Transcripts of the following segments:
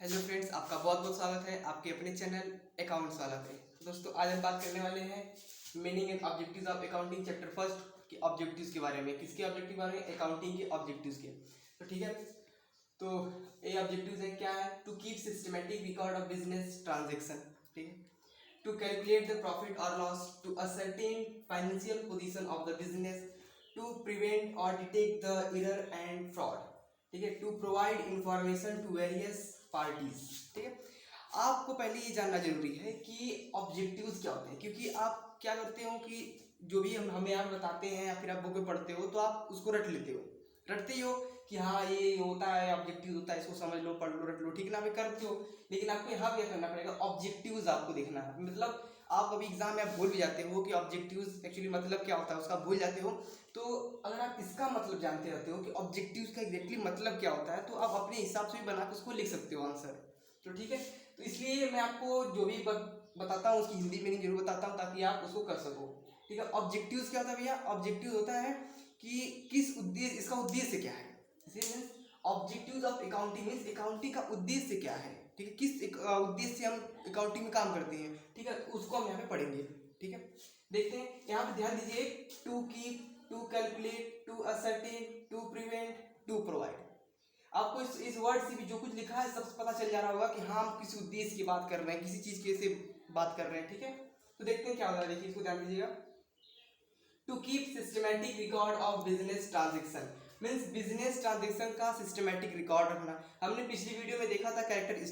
Hello friends, आपका बहुत बहुत स्वागत है आपके अपने चैनल अकाउंट्स वाला पे। दोस्तों, आज हम बात करने वाले हैं meaning and objectives of accounting chapter first के ऑब्जेक्टिव्स के बारे में। किसके ऑब्जेक्टिव बारे में? अकाउंटिंग के ऑब्जेक्टिव्स के। तो ठीक है, तो ये ऑब्जेक्टिव्स है क्या है? To keep systematic record of business transaction, ठीक है, टू कैलकुलेट द प्रॉफिट और loss, to ascertain financial position of the business, to prevent और detect the error and fraud, ठीक है, to provide information to various parties. ठीक है, आपको पहले ये जानना जरूरी है कि ऑब्जेक्टिव्स क्या होते हैं, क्योंकि आप क्या करते हो कि जो भी हमें आप बताते हैं या फिर आप बुक में पढ़ते हो तो आप उसको रटते ही हो कि हाँ ये होता है, ऑब्जेक्टिव होता है, इसको समझ लो, पढ़ लो, रट लो, ठीक है ना, आप करते हो। लेकिन आपको यहाँ क्या करना पड़ेगा, ऑब्जेक्टिव्स आपको देखना है। मतलब आप कभी एग्जाम में आप भूल भी जाते हो कि ऑब्जेक्टिव्स एक्चुअली मतलब क्या होता है, उसका भूल जाते हो। तो अगर आप इसका मतलब जानते रहते हो कि ऑब्जेक्टिव्स का एग्जैक्टली मतलब क्या होता है, तो आप अपने हिसाब से भी बना के उसको लिख सकते हो आंसर। तो ठीक है, तो इसलिए मैं आपको जो भी बताता हूँ उसकी हिंदी मीनिंग जरूर बताता हूँ ताकि आप उसको कर सको। ठीक है, ऑब्जेक्टिव्स क्या होता है भैया? ऑब्जेक्टिव होता है कि किस उद्देश्य, इसका उद्देश्य क्या है। इसे objectives of accounting means accounting का उद्देश्य क्या है। ठीक है, किस उद्देश्य से हम अकाउंटिंग में काम करते हैं, ठीक है, उसको हम यहाँ पे पढ़ेंगे। ठीक है, देखते हैं यहाँ पे, ध्यान दीजिए। To keep, to calculate, to ascertain, to prevent, to provide. आपको इस वर्ड से भी जो कुछ लिखा है सब पता चल जा रहा होगा कि हाँ हम किसी उद्देश्य की बात कर रहे हैं, किसी चीज के से बात कर रहे हैं। ठीक है, तो देखते हैं क्या होता है, देखिए इसको ध्यान दीजिएगा। To keep systematic record of business transaction means business transaction का सिस्टमैटिक रिकॉर्ड रखना। हमने पिछली वीडियो में देखा था कैरेक्टर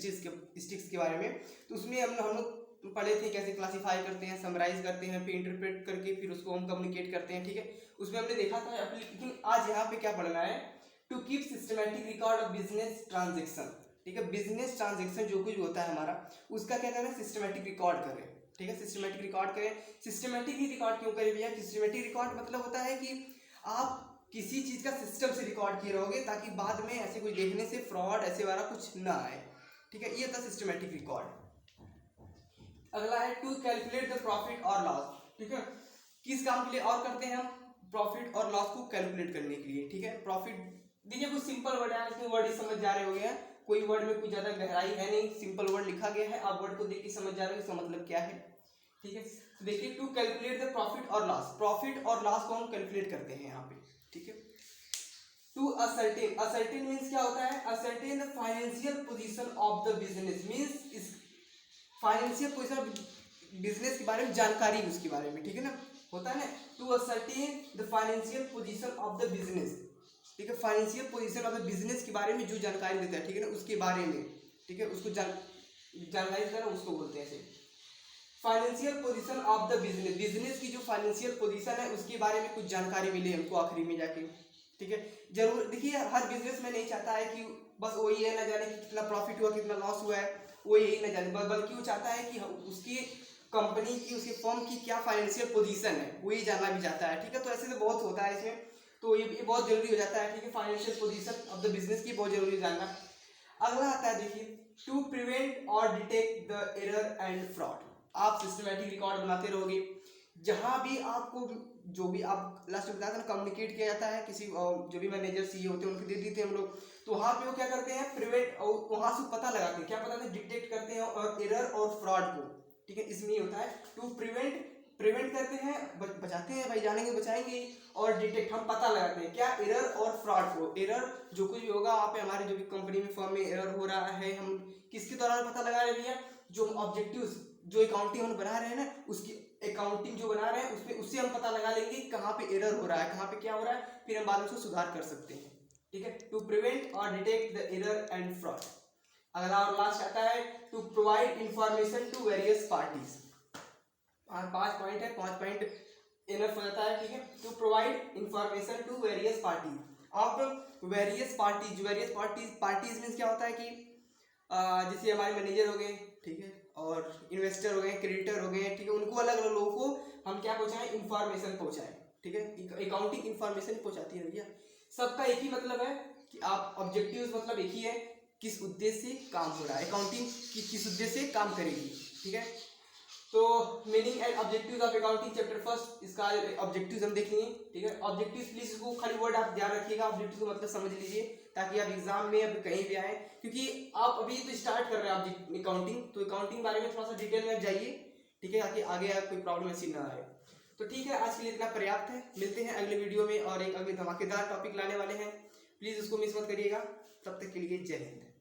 स्टिक्स के बारे में, तो उसमें हम लोग पढ़े थे कैसे क्लासिफाई करते हैं, समराइज करते हैं, फिर इंटरप्रेट करके फिर उसको हम कम्युनिकेट करते हैं। ठीक है, उसमें हमने देखा था। लेकिन आज यहाँ पे क्या पढ़ना है? To keep systematic record of business transaction. ठीक है, बिजनेस ट्रांजेक्शन जो कुछ होता है हमारा, उसका क्या करना है? सिस्टमैटिक रिकॉर्ड करें। ठीक है, सिस्टमैटिक रिकॉर्ड करें। सिस्टमैटिक ही रिकॉर्ड क्यों करें भैया? सिस्टमैटिक रिकॉर्ड मतलब होता है कि आप किसी चीज का सिस्टम से रिकॉर्ड किए रहोगे ताकि बाद में ऐसे कुछ देखने से फ्रॉड ऐसे वाला कुछ ना आए। ठीक है, ये था सिस्टमैटिक रिकॉर्ड। अगला है टू कैलकुलेट द प्रॉफिट और लॉस। ठीक है, किस काम के लिए और करते हैं हम? प्रॉफिट और लॉस को कैलकुलेट करने के लिए। ठीक है, प्रॉफिट देखिए कुछ सिंपल वर्ड है, इसमें वर्ड ही समझ जा रहे हो गए, कोई वर्ड में कुछ ज्यादा गहराई है नहीं, सिंपल वर्ड लिखा गया है, आप वर्ड को देख के समझ जा रहे हो इसका मतलब क्या है। ठीक है, तो देखिए टू कैलकुलेट द प्रॉफिट और लॉस, प्रॉफिट और लॉस को हम कैलकुलेट करते हैं यहाँ पे। ठीक है, टू असर्टेन, असर्टेन मीन्स क्या होता है? Ascertain the financial position of the business means इस फाइनेंशियल पोजीशन बिजनेस के बारे में जानकारी, उसके बारे में। ठीक है ना, होता है ना, to ascertain the financial position of the business. ठीक है, financial position of the business के बारे में जो जानकारी देता है, ठीक है ना, उसके बारे में। ठीक है, उसको जानकारी देता है ना, उसको बोलते हैं ऐसे financial position of the business. Business की जो फाइनेंशियल पोजीशन है उसके बारे में कुछ जानकारी मिले हमको आखिरी में जाके। ठीक है, जरूर देखिए हर बिजनेस में नहीं चाहता है कि बस वो ये ना जाने कि कितना प्रॉफिट हुआ, कितना लॉस हुआ है, वो यही ना जाने, बल्कि वो चाहता है कि उसकी कंपनी की, उसके फर्म की क्या फाइनेंशियल पोजीशन है, वो ये जानना भी चाहता है। ठीक है, तो ऐसे तो बहुत होता है इसमें, तो ये बहुत जरूरी हो जाता है। ठीक है, financial position of the business की बहुत जरूरी जानना। अगला आता है देखिए टू प्रिवेंट और detect the error and fraud. आप सिस्टमैटिक रिकॉर्ड बनाते रहोगे, जहां भी आपको जो भी आप लास्ट में बताया था कम्युनिकेट किया जाता है किसी जो भी मैनेजर सीईओ होते हैं उनको दे देते हैं हम लोग, तो वहां पे वो क्या करते हैं? प्रिवेंट, और वहां से पता लगाते हैं, क्या पता है? डिटेक्ट करते हैं और एरर और फ्रॉड को। ठीक है, इसमें होता है टू प्रिवेंट, प्रिवेंट करते हैं, बचाते हैं भाई, जानेंगे बचाएंगे, और डिटेक्ट हम पता लगाते हैं क्या? एरर और फ्रॉड को। एरर जो कुछ भी होगा वहाँ पे हमारे जो भी कंपनी में फर्म में एरर हो रहा है, हम किसके दौरान पता लगा रहे हैं? जो ऑब्जेक्टिव्स, जो अकाउंटिंग हम बना रहे हैं ना, उसकी अकाउंटिंग जो बना रहे हैं उसमें उससे हम पता लगा लेंगे कहाँ पे एरर हो रहा है, कहाँ पे क्या हो रहा है, फिर हम बाद में उसको सुधार कर सकते हैं। ठीक है, टू प्रिवेंट और detect the error and fraud. अगला और लास्ट आता है to provide information to various parties. 5 point है, 5 पॉइंट इनफ हो जाता है। ठीक है, to provide information to various parties. अब वेरियस पार्टीज मीन्स क्या होता है कि जैसे हमारे मैनेजर हो गए, ठीक है, और इन्वेस्टर हो गए, क्रेडिटर हो गए, ठीक है, उनको अलग अलग लोगों को हम क्या पहुंचाएं? इंफॉर्मेशन पहुंचाएं। ठीक है, अकाउंटिंग इंफॉर्मेशन पहुंचाती है भैया। सबका एक ही मतलब है कि आप ऑब्जेक्टिव्स मतलब एक ही है, किस उद्देश्य से काम हो रहा है, अकाउंटिंग किस उद्देश्य से काम करेगी। ठीक है, तो meaning and objectives of accounting chapter first, इसका ऑब्जेक्टिव्स हम देखेंगे। ठीक है, ऑब्जेक्टिव्स प्लीज इसको खाली वर्ड आप ध्यान रखिएगा, ऑब्जेक्टिव को मतलब समझ लीजिए, ताकि आप एग्जाम में अब कहीं भी आए, क्योंकि आप अभी तो स्टार्ट कर रहे हैं आप अकाउंटिंग, तो अकाउंटिंग बारे में थोड़ा सा डिटेल में आप जाइए, ठीक है, ताकि आगे आप कोई प्रॉब्लम ऐसी ना आए। तो ठीक है, आज के लिए इतना पर्याप्त है। मिलते हैं अगले वीडियो में और एक अगले धमाकेदार टॉपिक लाने वाले हैं। प्लीज़ उसको मिस मत करिएगा। तब तक के लिए जय हिंद।